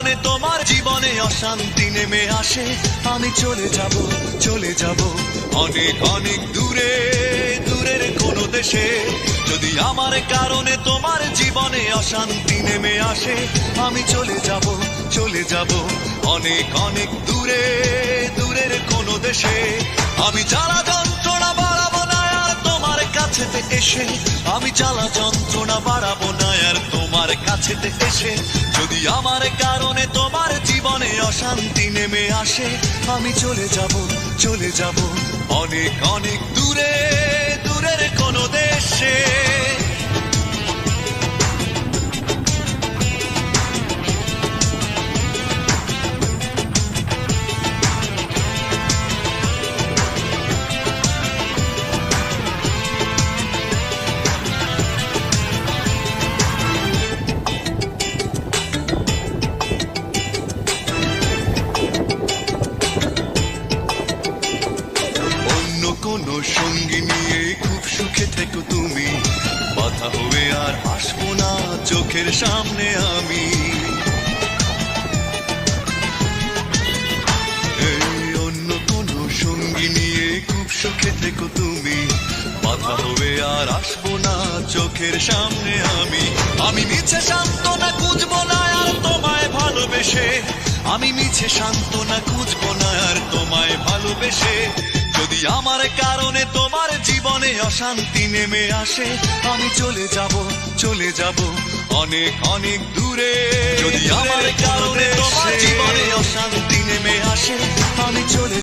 তোমার জীবনে অশান্তি নেমে আসে, আমি চলে যাব অনেক অনেক দূরে, দূরের কোনো দেশে। যদি আমার কারণে তোমার জীবনে অশান্তি নেমে আসে, আমি চলে যাব অনেক অনেক দূরে, দূরের কোনো দেশে। আমি জ্বালা যন্ত্রণা বাড়াবো না আর তোমার কাছেতে এসে, আমি জ্বালা যন্ত্রণা বাড়াবো না আর তোমার কাছেতে এসে। যদি আমার কারণে তোমার জীবনে অশান্তি নেমে আসে, আমি চলে যাব অনেক অনেক দূরে, দূরের কোনো দেশে। কোনো সঙ্গী নিয়ে খুব সুখে থেকো তুমি, বাধা হয়ে আর আসবো না চোখের সামনে আমি। অন্য কোনো সঙ্গী নিয়ে খুব সুখে থেকো তুমি, বাধা হয়ে আর আসবো না চোখের সামনে আমি। আমি মিছে সান্ত্বনা খুঁজবো না আর তোমায় ভালোবেসে, আমি মিছে সান্ত্বনা খুঁজবো না আর তোমায় ভালোবেসে। যদি আমার কারণে তোমার জীবনে অশান্তি নেমে আসে, আমি চলে যাব অনেক অনেক দূরে। যদি আমার কারণে তোমার জীবনে অশান্তি নেমে আসে, আমি চলে